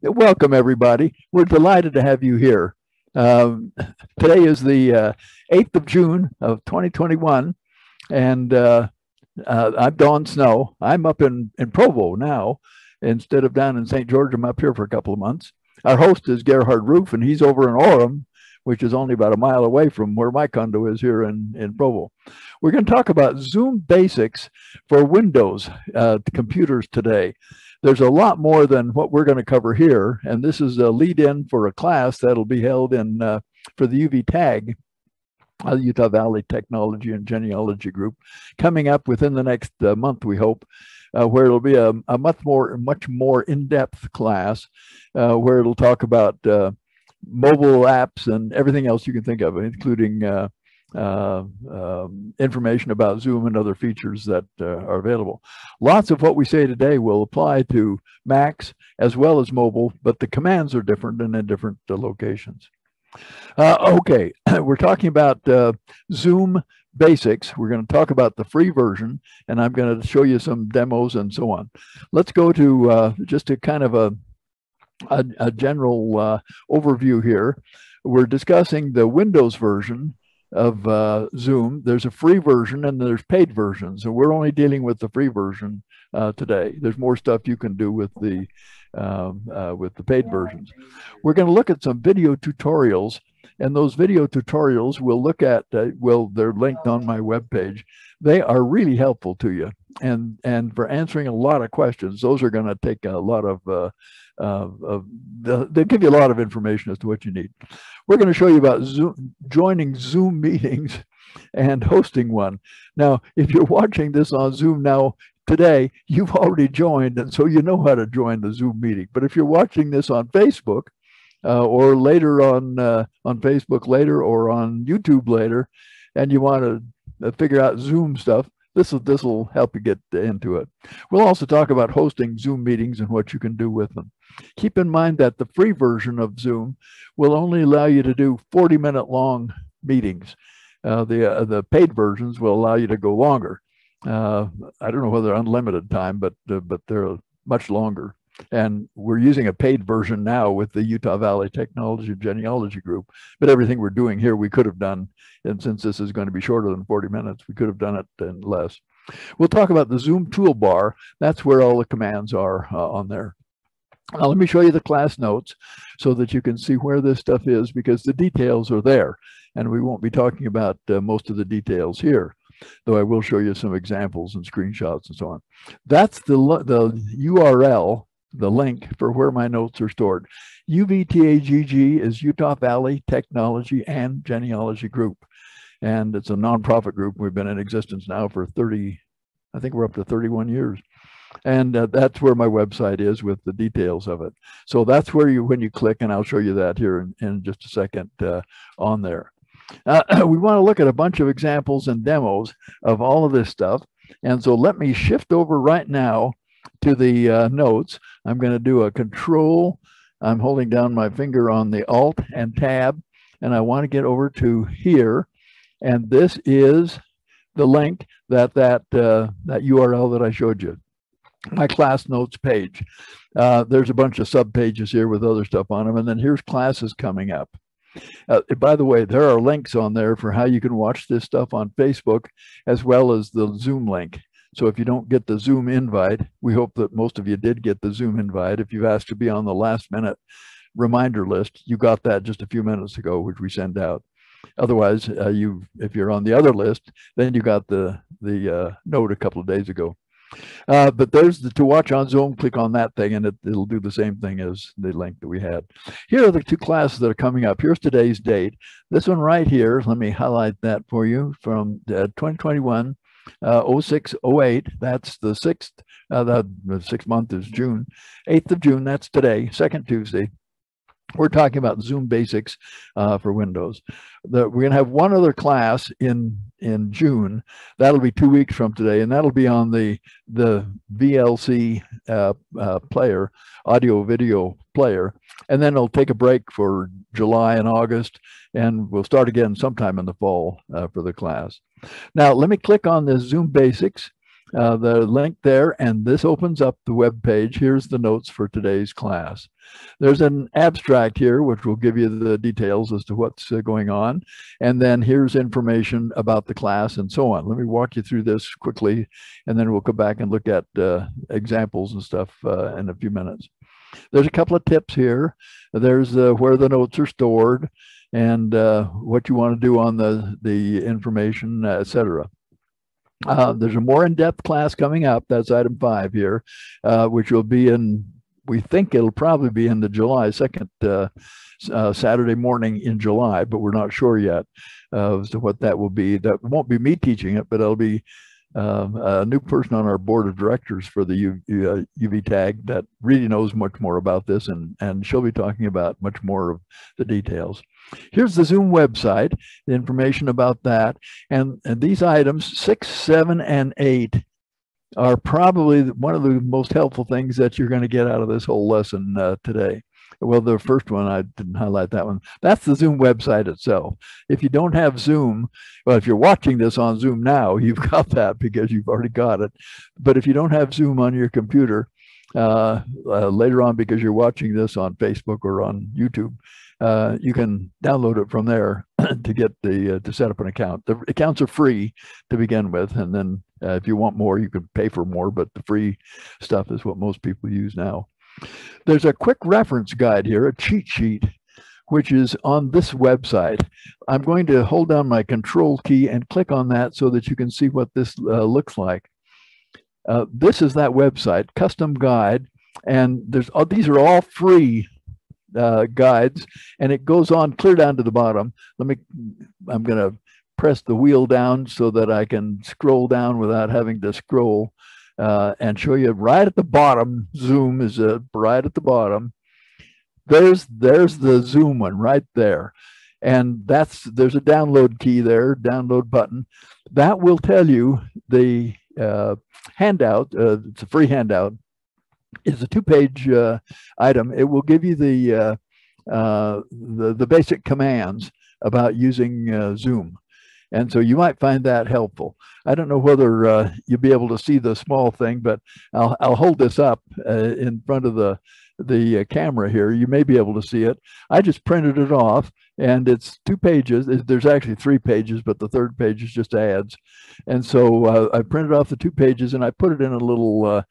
Welcome, everybody. We're delighted to have you here. Today is the 8th of June of 2021, and I'm Don Snow. I'm up in Provo now. Instead of down in St. George, I'm up here for a couple of months. Our host is Gerhard Roof, and he's over in Orem, which is only about a mile away from where my condo is here in Provo. We're going to talk about Zoom basics for Windows computers today. There's a lot more than what we're going to cover here, and this is a lead-in for a class that'll be held in for the UVTAGG, Utah Valley Technology and Genealogy Group, coming up within the next month, we hope, where it'll be a much more in-depth class, where it'll talk about mobile apps and everything else you can think of, including information about Zoom and other features that are available. Lots of what we say today will apply to Macs as well as mobile, but the commands are different and in different locations. Okay, we're talking about Zoom basics. We're going to talk about the free version, and I'm going to show you some demos and so on. Let's go to just a kind of a general overview here. We're discussing the Windows version of Zoom. There's a free version and there's paid versions, and we're only dealing with the free version today. There's more stuff you can do with the paid versions. We're going to look at some video tutorials, and those video tutorials we'll look at, they're linked on my webpage. They are really helpful to you, and for answering a lot of questions. Those are going to take a lot of they'll give you a lot of information as to what you need. We're going to show you about Zoom, joining Zoom meetings and hosting one. Now, if you're watching this on Zoom now today, you've already joined, and so you know how to join the Zoom meeting. But if you're watching this on Facebook or later on Facebook later or on YouTube later, and you want to figure out Zoom stuff, this will help you get into it. We'll also talk about hosting Zoom meetings and what you can do with them. Keep in mind that the free version of Zoom will only allow you to do 40-minute long meetings. The paid versions will allow you to go longer. I don't know whether they're unlimited time, but they're much longer. And we're using a paid version now with the Utah Valley Technology Genealogy Group. But everything we're doing here, we could have done, and since this is going to be shorter than 40 minutes, we could have done it in less. We'll talk about the Zoom toolbar. That's where all the commands are on there. Now, let me show you the class notes so that you can see where this stuff is, because the details are there. And we won't be talking about most of the details here, though I will show you some examples and screenshots and so on. That's the URL, the link for where my notes are stored. UVTAGG is Utah Valley Technology and Genealogy Group. And it's a nonprofit group. We've been in existence now for I think we're up to 31 years. And that's where my website is with the details of it. So that's where when you click, and I'll show you that here in just a second on there. We want to look at a bunch of examples and demos of all of this stuff. And so let me shift over right now to the notes. I'm going to do a control. I'm holding down my finger on the Alt and Tab, and I want to get over to here. And this is the link that URL that I showed you, my class notes page. There's a bunch of sub pages here with other stuff on them, and then here's classes coming up. By the way, there are links on there for how you can watch this stuff on Facebook, as well as the Zoom link. So if you don't get the Zoom invite, we hope that most of you did get the Zoom invite. If you've asked to be on the last minute reminder list, you got that just a few minutes ago, which we send out. Otherwise, if you're on the other list, then you got the note a couple of days ago. But there's to watch on Zoom. Click on that thing, and it'll do the same thing as the link that we had. Here are the two classes that are coming up. Here's today's date. This one right here, let me highlight that for you, from 2021. 0608, that's the 6th, the 6th month is June. 8th of June, that's today, second Tuesday. We're talking about Zoom basics for Windows. We're going to have one other class in June. That'll be 2 weeks from today, and that'll be on the VLC player, audio video player. And then it'll take a break for July and August, and we'll start again sometime in the fall for the class. Now, let me click on this Zoom Basics. the link there, and this opens up the web page. Here's the notes for today's class. There's an abstract here, which will give you the details as to what's going on. And then here's information about the class and so on. Let me walk you through this quickly, and then we'll come back and look at examples and stuff in a few minutes. There's a couple of tips here. There's where the notes are stored and what you want to do on the information, etc. There's a more in-depth class coming up. That's item 5 here, which will be in, we think it'll probably be in the July 2nd, Saturday morning in July, but we're not sure yet as to what that will be. That won't be me teaching it, but it'll be a new person on our board of directors for the UVTAGG that really knows much more about this, and she'll be talking about much more of the details. Here's the Zoom website, the information about that, and these items 6, 7, and 8 are probably one of the most helpful things that you're going to get out of this whole lesson today. Well, the first one, I didn't highlight that one. That's the Zoom website itself. If you don't have Zoom, well, if you're watching this on Zoom now, you've got that because you've already got it. But if you don't have Zoom on your computer later on, because you're watching this on Facebook or on YouTube, you can download it from there to get to set up an account. The accounts are free to begin with, and then if you want more, you can pay for more, but the free stuff is what most people use now. There's a quick reference guide here, a cheat sheet, which is on this website. I'm going to hold down my control key and click on that so that you can see what this looks like. This is that website, custom guide, and these are all free guides, and it goes on clear down to the bottom. I'm going to press the wheel down so that I can scroll down without having to scroll. And show you right at the bottom. Zoom is right at the bottom. There's the Zoom one right there, and there's a download key there, download button. That will tell you the handout. It's a free handout. It's a 2-page item. It will give you the basic commands about using Zoom. And so you might find that helpful. I don't know whether you'll be able to see the small thing, but I'll hold this up in front of the camera here. You may be able to see it. I just printed it off, and it's 2 pages. There's actually 3 pages, but the 3rd page is just ads. And so I printed off the 2 pages, and I put it in a little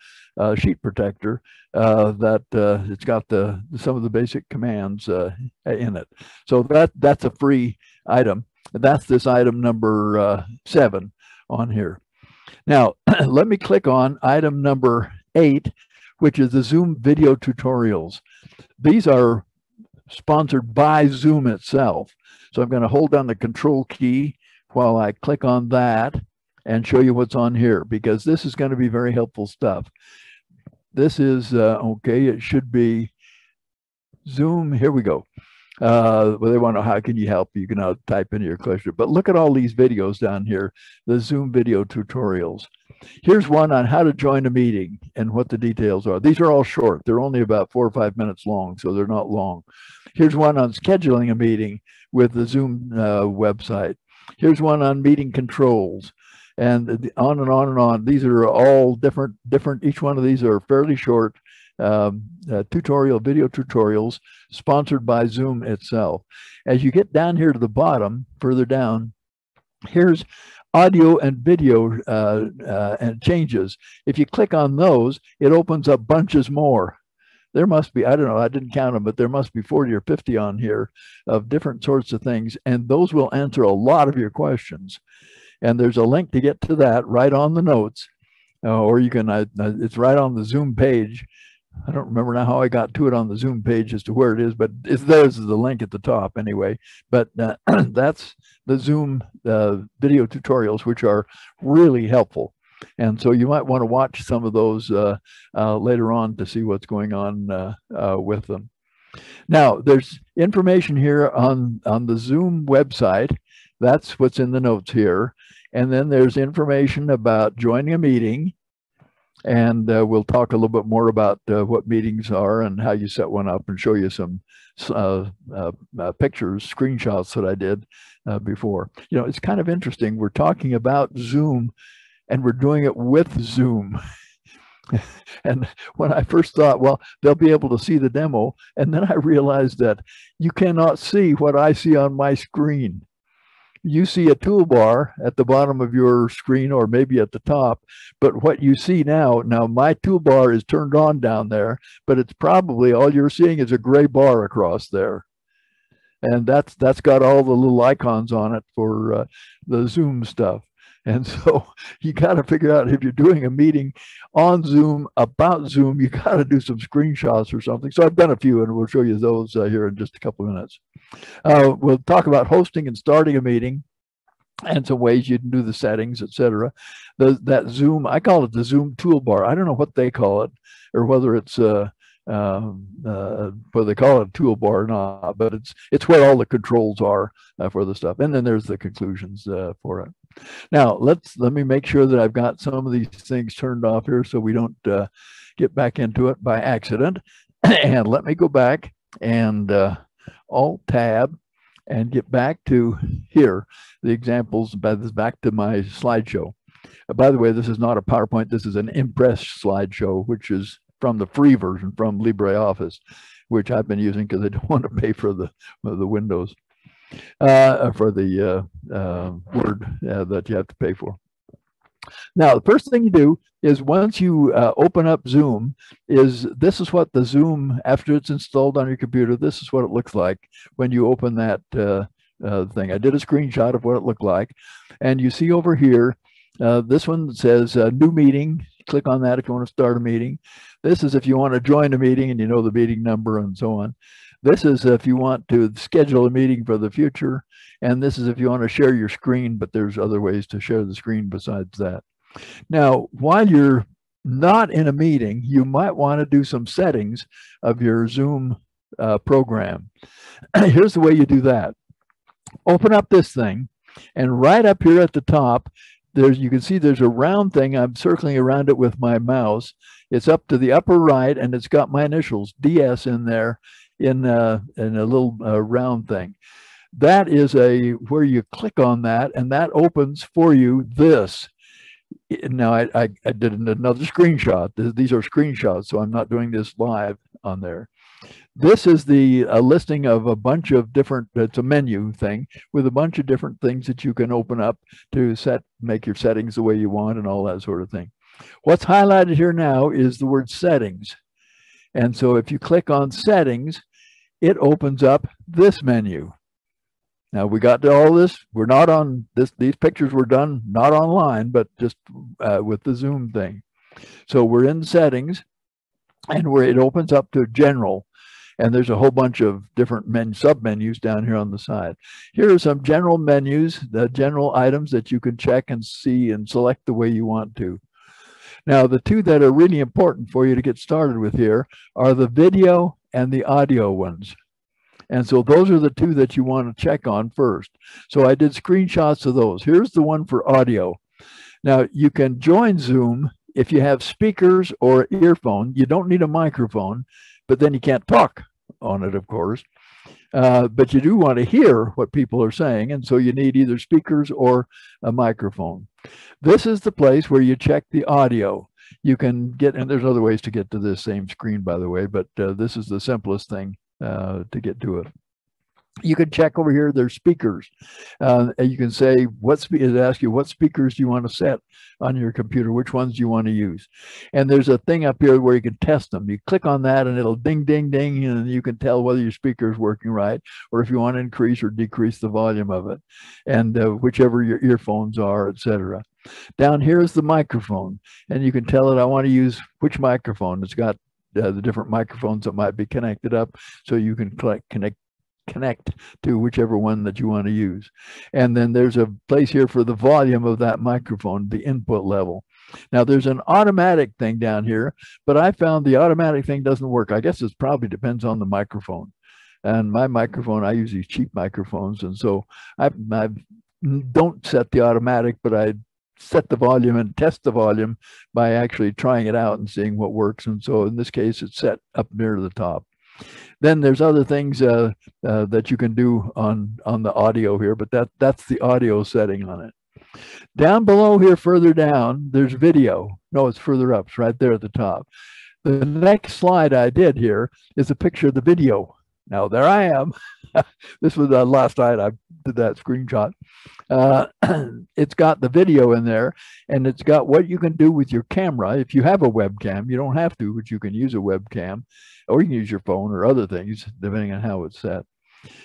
sheet protector that it's got some of the basic commands in it. So that's a free item. That's this item number 7 on here. Now, let me click on item number 8, which is the Zoom video tutorials. These are sponsored by Zoom itself. So I'm going to hold down the control key while I click on that and show you what's on here, because this is going to be very helpful stuff. This is, okay, it should be Zoom. Here we go. Well, they want to know how can you help. You can now type in your question, but look at all these videos down here, the Zoom video tutorials. Here's one on how to join a meeting and what the details are. These are all short. They're only about 4 or 5 minutes long, so they're not long. Here's one on scheduling a meeting with the Zoom website. Here's one on meeting controls, and on and on and on. These are all different. Each one of these are fairly short video tutorials sponsored by Zoom itself. As you get down here to the bottom, further down, here's audio and video and changes. If you click on those, it opens up bunches more. There must be, I don't know, I didn't count them, but there must be 40 or 50 on here of different sorts of things, and those will answer a lot of your questions. And there's a link to get to that right on the notes, or you can, it's right on the Zoom page. I don't remember now how I got to it on the Zoom page as to where it is, but there's the link at the top anyway. But that's the Zoom video tutorials, which are really helpful. And so you might want to watch some of those later on to see what's going on with them. Now, there's information here on the Zoom website. That's what's in the notes here. And then there's information about joining a meeting. And we'll talk a little bit more about what meetings are and how you set one up, and show you some pictures, screenshots that I did before. You know, it's kind of interesting. We're talking about Zoom and we're doing it with Zoom. And when I first thought, well, they'll be able to see the demo, and then I realized that you cannot see what I see on my screen. You see a toolbar at the bottom of your screen or maybe at the top, but what you see now my toolbar is turned on down there, but it's probably all you're seeing is a gray bar across there. And that's got all the little icons on it for the Zoom stuff. And so you got to figure out, if you're doing a meeting on Zoom about Zoom, you got to do some screenshots or something. So I've done a few, and we'll show you those here in just a couple of minutes. We'll talk about hosting and starting a meeting and some ways you can do the settings, etc. That Zoom, I call it the Zoom toolbar. I don't know what they call it, or whether it's whether they call it a toolbar or not, but it's where all the controls are for the stuff. And then there's the conclusions for it. Now let me make sure that I've got some of these things turned off here so we don't get back into it by accident. And let me go back and Alt-Tab and get back to here, the examples, back to my slideshow. By the way, this is not a PowerPoint. This is an Impress slideshow, which is from the free version from LibreOffice, which I've been using because I don't want to pay for the Windows, for the Word that you have to pay for. Now, the first thing you do is, once you open up Zoom, this is what the Zoom, after it's installed on your computer, this is what it looks like when you open that thing. I did a screenshot of what it looked like. And you see over here, this one says new meeting. Click on that if you want to start a meeting. This is if you want to join a meeting and you know the meeting number and so on. This is if you want to schedule a meeting for the future. And this is if you want to share your screen, but there's other ways to share the screen besides that. Now, while you're not in a meeting, you might want to do some settings of your Zoom program. Here's the way you do that. Open up this thing, and right up here at the top, you can see there's a round thing. I'm circling around it with my mouse. It's up to the upper right, and it's got my initials, DS, in there in a little round thing. That is where you click on that, and that opens for you this. Now, I did another screenshot. These are screenshots, so I'm not doing this live on there. This is the listing of a bunch of different, it's a menu thing with a bunch of different things that you can open up to make your settings the way you want and all that sort of thing. What's highlighted here now is the word settings. And so if you click on settings, it opens up this menu. Now, we got to all this. We're not on this. These pictures were done not online, but just with the Zoom thing. So we're in settings, and it opens up to general. And there's a whole bunch of different sub-menus down here on the side. Here are some general menus, the general items that you can check and see and select the way you want to. Now, the two that are really important for you to get started with here are the video and the audio ones. And so those are the two that you want to check on first. So I did screenshots of those. Here's the one for audio. Now, you can join Zoom if you have speakers or earphone. You don't need a microphone, but then you can't talk on it, of course. But you do want to hear what people are saying, and so you need either speakers or a microphone. This is the place where you check the audio. You can get, and there's other ways to get to this same screen, by the way, but this is the simplest thing to get to it. You can check over here, there's speakers. And you can say, it asks you, what speakers do you want to set on your computer? Which ones do you want to use? And there's a thing up here where you can test them. You click on that and it'll ding, ding, ding, and you can tell whether your speaker is working right, or if you want to increase or decrease the volume of it, and whichever your earphones are, etc. Down here is the microphone, and you can tell it, I want to use which microphone. It's got the different microphones that might be connected up, so you can connect to whichever one that you want to use. And then there's a place here for the volume of that microphone, the input level. Now, there's an automatic thing down here, but I found the automatic thing doesn't work. I guess it probably depends on the microphone. And my microphone, I use these cheap microphones, and so I don't set the automatic, but I set the volume and test the volume by actually trying it out and seeing what works. And so in this case, it's set up near the top. Then there's other things that you can do on the audio here, but that's the audio setting on it. Down below here, further down, there's video. No, it's further up. It's right there at the top. The next slide I did here is a picture of the video. Now, there I am. This was last night I did that screenshot. It's got the video in there, and it's got what you can do with your camera. If you have a webcam, you don't have to, but you can use a webcam, or you can use your phone or other things, depending on how it's set.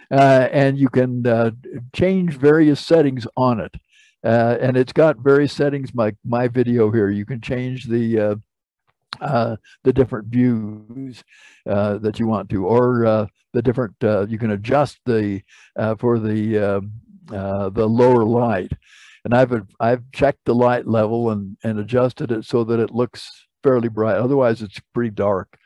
And you can change various settings on it. And it's got various settings, like my video here. You can change the different views that you want to, or the different, you can adjust the for the lower light. And I've checked the light level and adjusted it so that it looks fairly bright. Otherwise, it's pretty dark,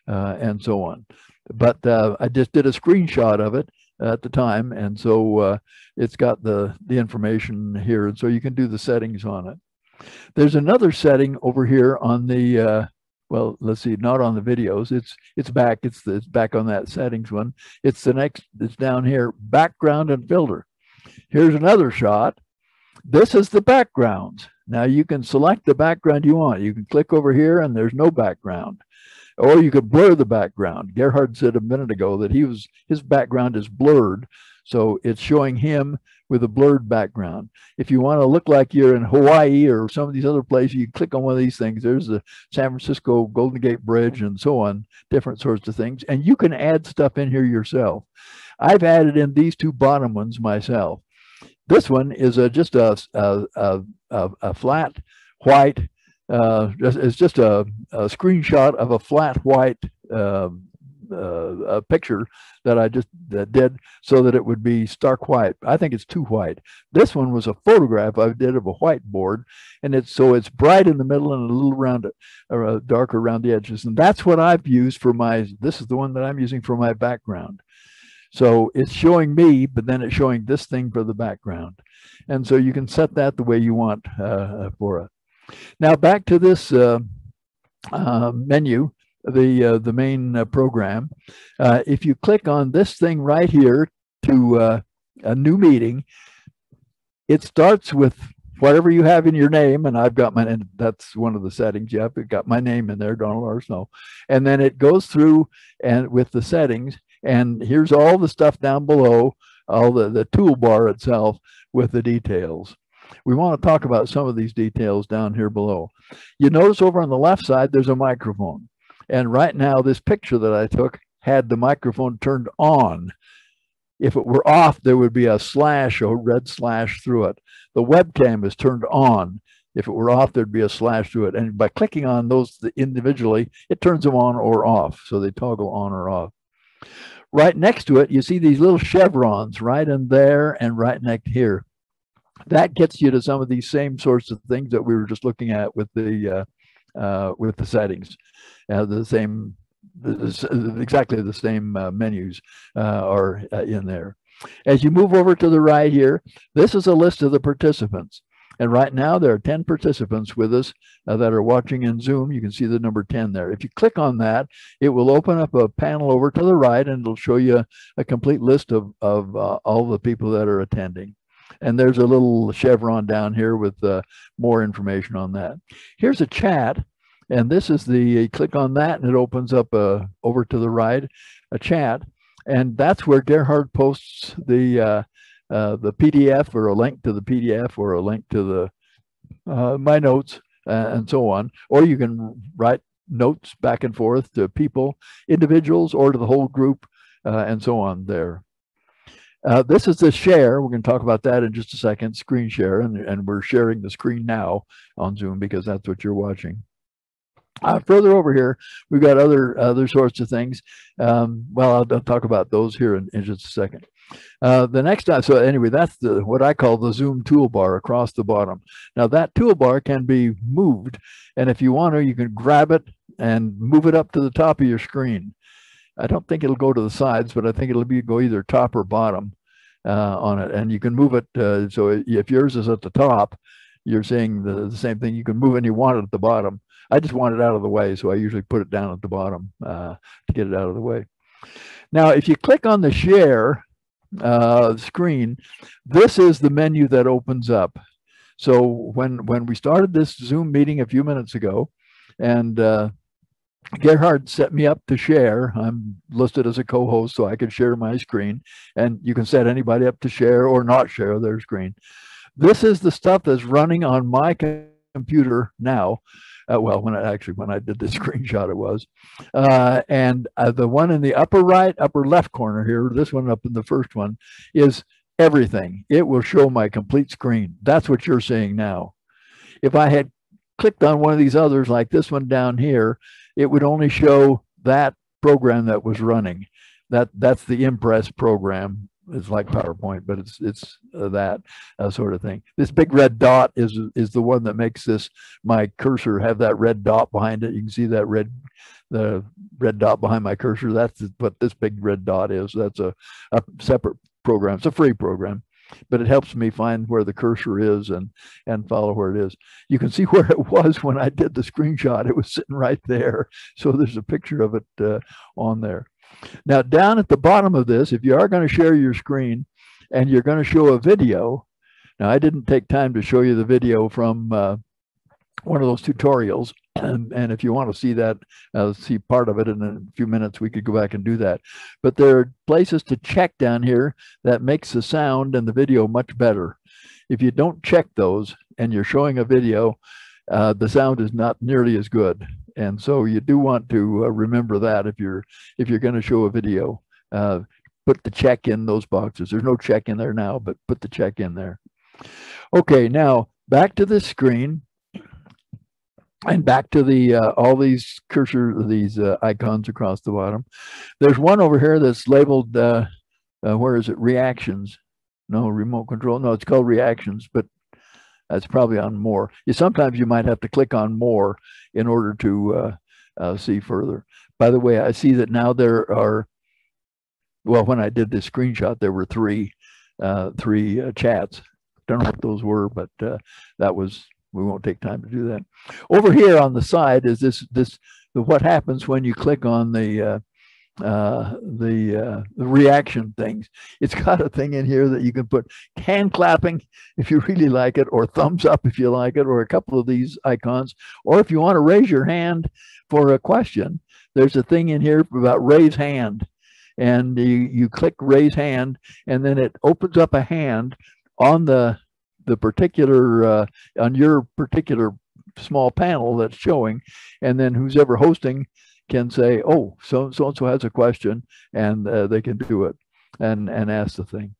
and so on. But I just did a screenshot of it at the time, and so it's got the information here, and so you can do the settings on it. There's another setting over here on the well, let's see, not on the videos. It's back. It's back on that settings one. It's the next. It's down here, background and filter. Here's another shot. This is the backgrounds. Now you can select the background you want. You can click over here, and there's no background. Or you could blur the background. Gerhard said a minute ago that his background is blurred, so it's showing him with a blurred background. If you want to look like you're in Hawaii or some of these other places, you click on one of these things. There's the San Francisco Golden Gate Bridge and so on, different sorts of things. And you can add stuff in here yourself. I've added in these two bottom ones myself. This one is just a flat white. It's just a screenshot of a flat white picture that I just did so that it would be stark white. I think it's too white. This one was a photograph I did of a whiteboard, and it's bright in the middle and a little around it, darker around the edges. And that's what I've used for this is the one that I'm using for my background. So it's showing me, but then it's showing this thing for the background. And so you can set that the way you want for it. Now back to this menu, the main program. If you click on this thing right here to a new meeting, it starts with whatever you have in your name, and I've got and that's one of the settings. Yeah, I've got my name in there, Donald R. Snow, and then it goes through and with the settings. And here's all the stuff down below, all the toolbar itself with the details. We want to talk about some of these details down here below. You notice over on the left side, there's a microphone. And right now, this picture that I took had the microphone turned on. If it were off, there would be a slash, a red slash through it. The webcam is turned on. If it were off, there'd be a slash through it. And by clicking on those individually, it turns them on or off. So they toggle on or off. Right next to it, you see these little chevrons right in there and right next here. That gets you to some of these same sorts of things that we were just looking at with the settings. Exactly the same menus are in there. As you move over to the right here, this is a list of the participants. And right now there are 10 participants with us that are watching in Zoom. You can see the number 10 there. If you click on that, it will open up a panel over to the right, and it'll show you a complete list of all the people that are attending. And there's a little chevron down here with more information on that. Here's a chat, and this is click on that, and it opens up over to the right, a chat. And that's where Gerhard posts the PDF, or a link to the PDF, or a link to the my notes and so on. Or you can write notes back and forth to people, individuals, or to the whole group, and so on there. This is the share. We're going to talk about that in just a second, screen share, and we're sharing the screen now on Zoom because that's what you're watching. Further over here, we've got other sorts of things. Well, I'll talk about those here in just a second. The next time, so anyway, that's what I call the Zoom toolbar across the bottom. Now that toolbar can be moved, and if you want to, you can grab it and move it up to the top of your screen. I don't think it'll go to the sides, but I think it'll go either top or bottom on it, and you can move it. So if yours is at the top, you're seeing the same thing. You can move it, and you want it at the bottom. I just want it out of the way, so I usually put it down at the bottom to get it out of the way. Now, if you click on the share screen, this is the menu that opens up. So when we started this Zoom meeting a few minutes ago, and Gerhard set me up to share. I'm listed as a co-host, so I can share my screen, and you can set anybody up to share or not share their screen. This is the stuff that's running on my computer now. Well, when I did the screenshot, it was. And the one in the upper right, upper left corner here, this one up in the first one, is everything. It will show my complete screen. That's what you're seeing now. If I had clicked on one of these others, like this one down here, it would only show that program that was running. That's the Impress program. It's like PowerPoint, but it's that sort of thing. This big red dot is the one that makes my cursor have that red dot behind it. You can see that the red dot behind my cursor. That's what this big red dot is. That's a separate program. It's a free program, but it helps me find where the cursor is and follow where it is. You can see where it was when I did the screenshot. It was sitting right there. So there's a picture of it on there. Now, down at the bottom of this, if you are going to share your screen and you're going to show a video, now I didn't take time to show you the video from one of those tutorials, and if you want to see that, see part of it in a few minutes, we could go back and do that. But there are places to check down here that makes the sound and the video much better. If you don't check those and you're showing a video, the sound is not nearly as good. And so you do want to remember that if you're going to show a video, put the check in those boxes. There's no check in there now, but put the check in there. Okay, now back to this screen and back to the all these these icons across the bottom. There's one over here that's labeled where is it? Reactions. No, remote control. No, it's called reactions, but that's probably on more. Sometimes you might have to click on more in order to see further. By the way, I see that now there are, well, when I did this screenshot, there were three chats. Don't know what those were, but that was, we won't take time to do that. Over here on the side is what happens when you click on the reaction things. It's got a thing in here that you can put hand clapping if you really like it, or thumbs up if you like it, or a couple of these icons. Or if you want to raise your hand for a question, there's a thing in here about raise hand, and you click raise hand, and then it opens up a hand on the particular on your particular small panel that's showing, and then who's ever hosting can say, oh, so-and-so has a question, and they can do it and ask the thing.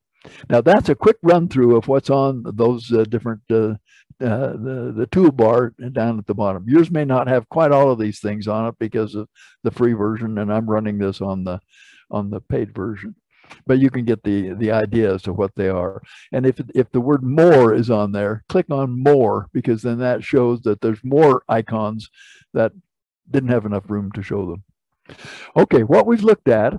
Now, that's a quick run through of what's on those different, the toolbar down at the bottom. Yours may not have quite all of these things on it because of the free version, and I'm running this on the paid version. But you can get the idea as to what they are. And if the word more is on there, click on more, because then that shows that there's more icons that didn't have enough room to show them. Okay, what we've looked at,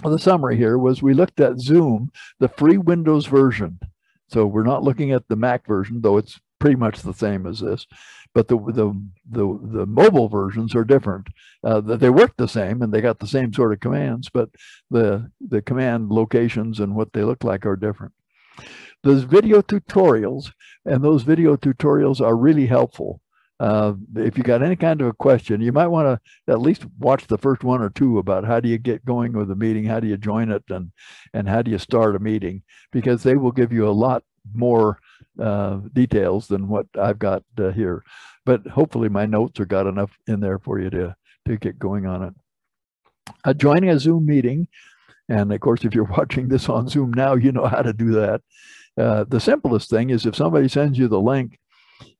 the summary here, was we looked at Zoom, the free Windows version. So we're not looking at the Mac version, though it's pretty much the same as this. But the mobile versions are different. They work the same and they got the same sort of commands, but the command locations and what they look like are different. There's video tutorials, and those video tutorials are really helpful. If you got any kind of a question, you might want to at least watch the first one or two about how do you get going with a meeting, how do you join it, and how do you start a meeting, because they will give you a lot more details than what I've got here. But hopefully my notes are got enough in there for you to get going on it. Joining a Zoom meeting, and of course, if you're watching this on Zoom now, you know how to do that. The simplest thing is if somebody sends you the link,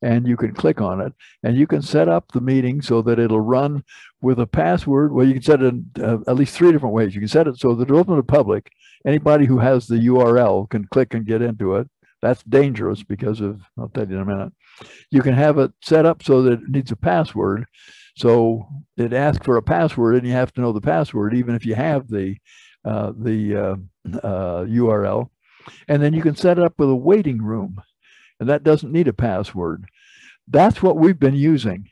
and you can click on it, and you can set up the meeting so that it'll run with a password. Well, you can set it in at least 3 different ways. You can set it so that it's open to public. Anybody who has the URL can click and get into it. That's dangerous because of, I'll tell you in a minute. You can have it set up so that it needs a password. So it asks for a password, and you have to know the password, even if you have the URL. And then you can set it up with a waiting room, and that doesn't need a password. That's what we've been using.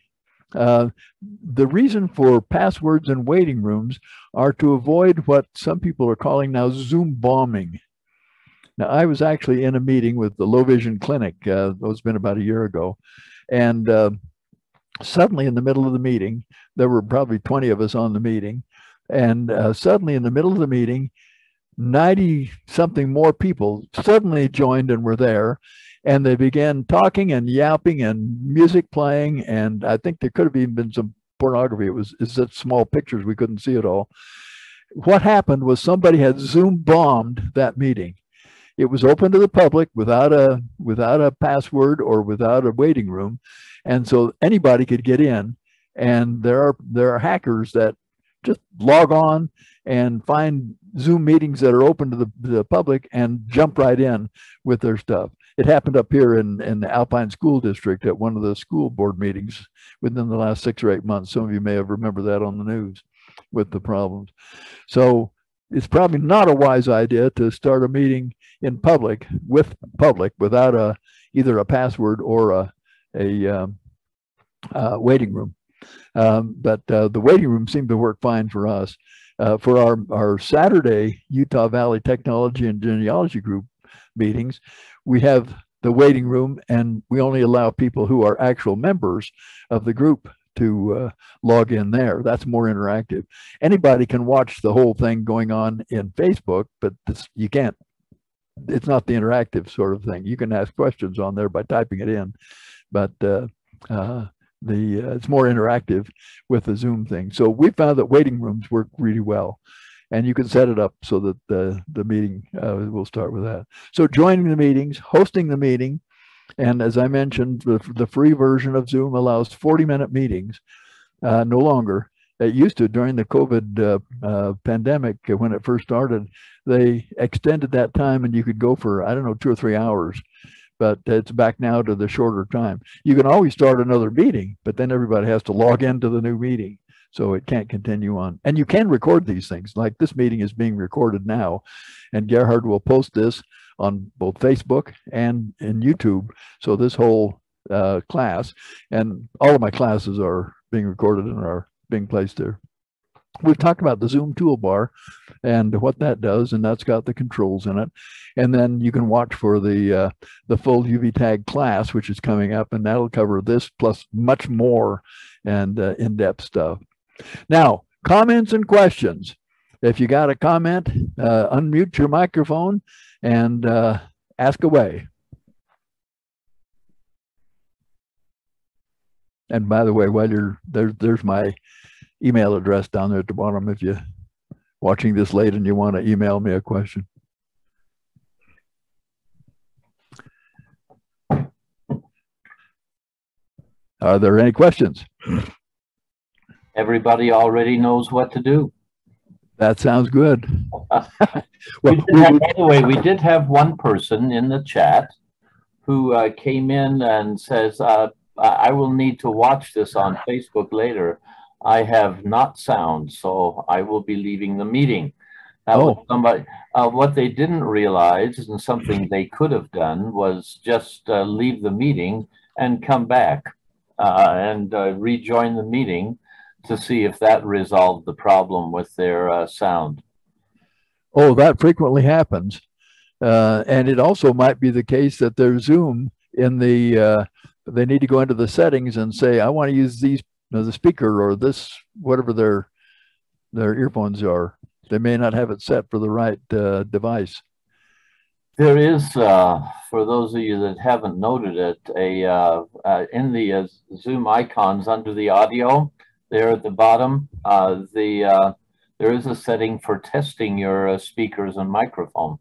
The reason for passwords and waiting rooms are to avoid what some people are calling now Zoom bombing. Now, I was actually in a meeting with the Low Vision Clinic. It's been about a year ago. And suddenly in the middle of the meeting, there were probably 20 of us on the meeting. And suddenly in the middle of the meeting, 90 something more people suddenly joined and were there. And they began talking and yapping and music playing. And I think there could have even been some pornography. It's such small pictures, we couldn't see it all. What happened was somebody had Zoom bombed that meeting. It was open to the public without a password or without a waiting room. And so anybody could get in. And there are hackers that just log on and find Zoom meetings that are open to the public and jump right in with their stuff. It happened up here in the Alpine School District at one of the school board meetings within the last 6 or 8 months. Some of you may have remembered that on the news with the problems. So it's probably not a wise idea to start a meeting in public without either a password or a waiting room. But the waiting room seemed to work fine for us. For our Saturday Utah Valley Technology and Genealogy Group meetings, we have the waiting room, and we only allow people who are actual members of the group to log in there. That's more interactive. Anybody can watch the whole thing going on in Facebook, but you can't. It's not the interactive sort of thing. You can ask questions on there by typing it in, but it's more interactive with the Zoom thing. So we found that waiting rooms work really well, and you can set it up so that the meeting will start with that. So joining the meetings, hosting the meeting, and as I mentioned, the free version of Zoom allows 40-minute meetings, no longer. It used to during the COVID pandemic when it first started. They extended that time, and you could go for, I don't know, 2 or 3 hours. But it's back now to the shorter time. You can always start another meeting, but then everybody has to log into the new meeting, so it can't continue on. And you can record these things. Like this meeting is being recorded now, and Gerhard will post this on both Facebook and in YouTube. So this whole class, and all of my classes are being recorded and are being placed there. We've talked about the Zoom toolbar and what that does, and that's got the controls in it. And then you can watch for the full UVTAGG class, which is coming up, and that'll cover this plus much more and in-depth stuff. Now, comments and questions. If you got a comment, unmute your microphone and ask away. And by the way, while you're there's my email address down there at the bottom if you're watching this late and you want to email me a question. Are there any questions? Everybody already knows what to do. That sounds good. Well, by the way, we did have one person in the chat who came in and says, I will need to watch this on Facebook later. I have not sound, so I will be leaving the meeting. Somebody, what they didn't realize, and something they could have done, was just leave the meeting and come back and rejoin the meeting to see if that resolved the problem with their sound. Oh, that frequently happens. And it also might be the case that their Zoom in the, they need to go into the settings and say, I want to use these, the speaker or this, whatever their earphones are. They may not have it set for the right device. There is, for those of you that haven't noted it, in the Zoom icons under the audio, there at the bottom, there is a setting for testing your speakers and microphone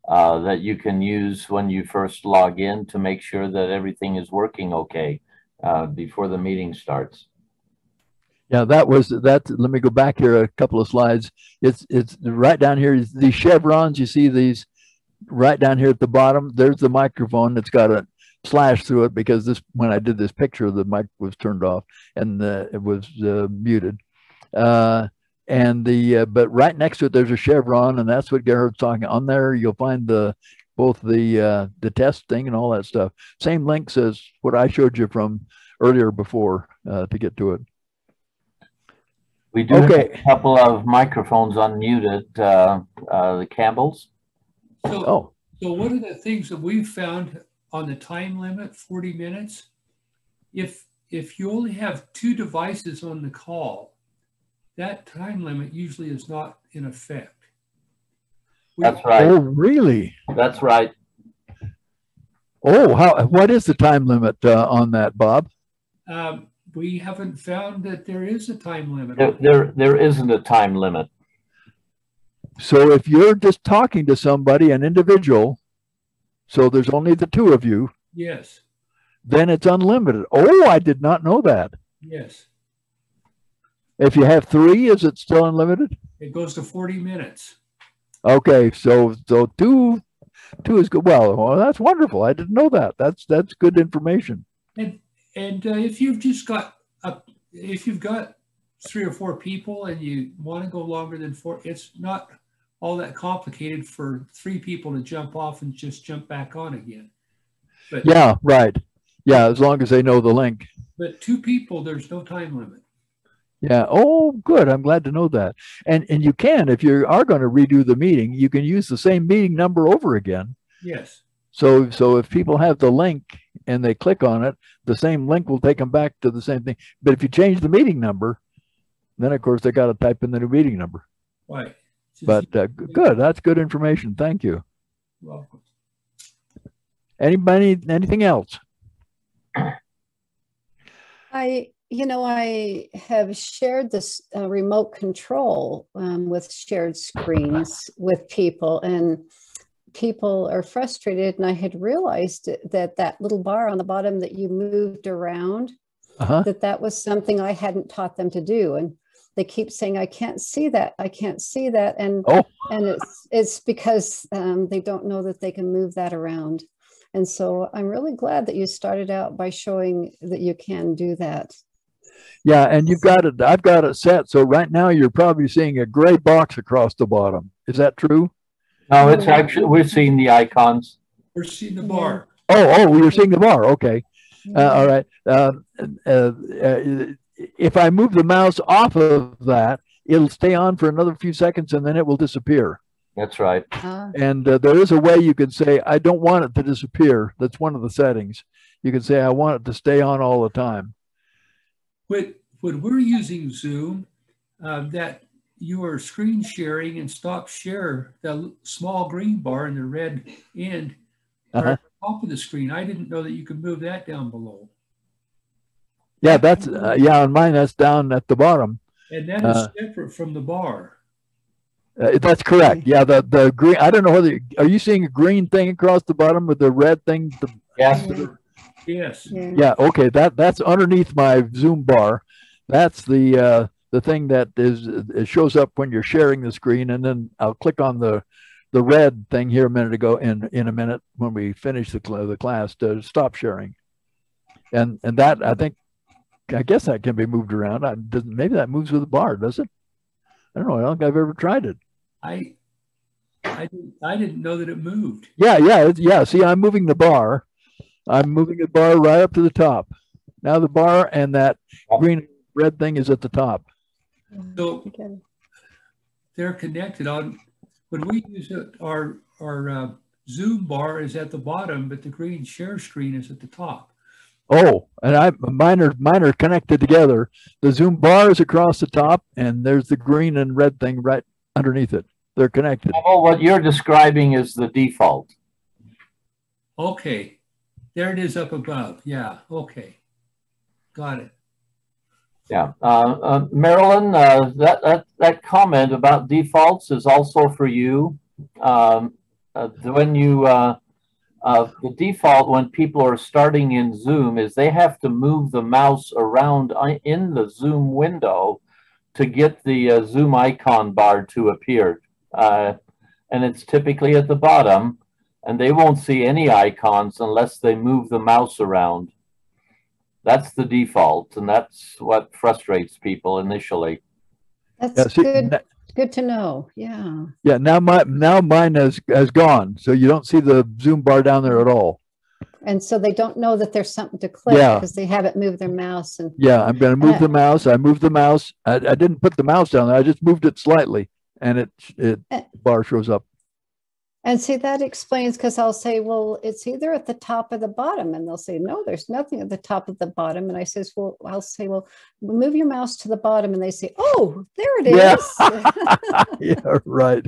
that you can use when you first log in to make sure that everything is working okay before the meeting starts. Yeah, that. Let me go back here a couple of slides. It's right down here. These chevrons, you see these right down here at the bottom. There's the microphone. It's got a slash through it because this, when I did this picture, the mic was turned off and it was muted. But right next to it, there's a chevron, and that's what Gerhard's talking on there. You'll find both the test thing and all that stuff. Same links as what I showed you from earlier before to get to it. We do have a couple of microphones unmuted, the Campbells. Oh. So one of the things that we've found on the time limit, 40 minutes, if you only have 2 devices on the call, that time limit usually is not in effect. That's right. Oh, really? That's right. Oh, what is the time limit on that, Bob? We haven't found that there is a time limit. There isn't a time limit. So if you're just talking to somebody, an individual, so there's only the 2 of you, Yes. then it's unlimited. Oh, I did not know that. Yes. If you have 3, is it still unlimited? It goes to 40 minutes. Okay, so 2 is good. Well, that's wonderful. I didn't know that. That's good information. And if you've just got if you've got 3 or 4 people and you want to go longer than 4, it's not all that complicated for 3 people to jump off and just jump back on again. But yeah, right. Yeah, as long as they know the link. But 2 people, there's no time limit. Yeah. Oh, good. I'm glad to know that. And you can, if you are going to redo the meeting, you can use the same meeting number over again. Yes. So if people have the link and they click on it, the same link will take them back to the same thing. But if you change the meeting number, then of course they got to type in the new meeting number. Right. But good. That's good information. Thank you. Welcome. Anybody, anything else? I have shared this remote control with shared screens with people, and people are frustrated. And I had realized that little bar on the bottom that you moved around, that was something I hadn't taught them to do. And they keep saying, I can't see that. I can't see that. And it's because they don't know that they can move that around. And so I'm really glad that you started out by showing that you can do that. Yeah, and you've got it. I've got it set. So right now you're probably seeing a gray box across the bottom. Is that true? No, it's actually, we're seeing the icons. We're seeing the bar. Oh, you're seeing the bar. Okay. All right. If I move the mouse off of that, it'll stay on for another few seconds and then it will disappear. That's right. And there is a way you can say, I don't want it to disappear. That's one of the settings. You can say, I want it to stay on all the time. When we're using Zoom, that you are screen sharing and stop share, the small green bar in the red end are at the top of the screen. I didn't know that you could move that down below. Yeah, that's on mine that's down at the bottom. And that is separate from the bar. That's correct. Yeah, the green. I don't know whether are you seeing a green thing across the bottom with the red thing? Yes. Yes. Yeah. Okay. That's underneath my Zoom bar. That's the thing that it shows up when you're sharing the screen, and then I'll click on the red thing here a minute ago in a minute when we finish the class to stop sharing, and that I guess that can be moved around. Maybe that moves with the bar, does it? I don't know. I don't think I've ever tried it. I didn't know that it moved. Yeah. See, I'm moving the bar. I'm moving the bar right up to the top. Now the bar and that green red thing is at the top. So they're connected. On when we use it, our Zoom bar is at the bottom, but the green share screen is at the top. Oh, and mine are connected together. The Zoom bar is across the top, and there's the green and red thing right underneath it. They're connected. Oh, what you're describing is the default. Okay, there it is up above. Yeah. Okay, got it. Yeah, Marilyn, that comment about defaults is also for you. When you the default when people are starting in Zoom is they have to move the mouse around in the Zoom window to get the Zoom icon bar to appear. And it's typically at the bottom, and they won't see any icons unless they move the mouse around. That's the default, and that's what frustrates people initially. That's good. Good to know. Yeah. Yeah. Now mine has gone, so you don't see the Zoom bar down there at all. And so they don't know that there's something to click because they haven't moved their mouse. And yeah, I'm going to move the mouse. I moved the mouse. I didn't put the mouse down there. I just moved it slightly, and it bar shows up. And see, that explains, because I'll say, well, it's either at the top or the bottom. And they'll say, no, there's nothing at the top of the bottom. And I says, well, I'll say, well, move your mouse to the bottom. And they say, oh, there it is. Yeah, right.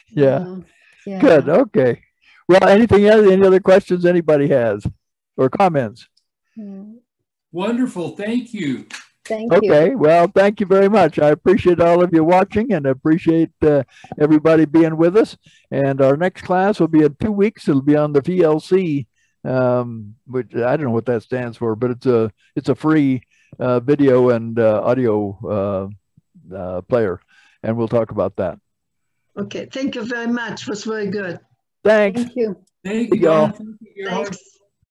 Yeah. Yeah. Good. Okay. Well, anything else? Any other questions anybody has or comments? Wonderful. Thank you. Thank you. Okay. Well, thank you very much. I appreciate all of you watching and appreciate everybody being with us. And our next class will be in 2 weeks. It'll be on the VLC, which I don't know what that stands for, but it's a free video and audio player. And we'll talk about that. Okay. Thank you very much. It was very good. Thanks. Thank you. Thank you, y'all. Don. Thank you, Gerhard. Thanks.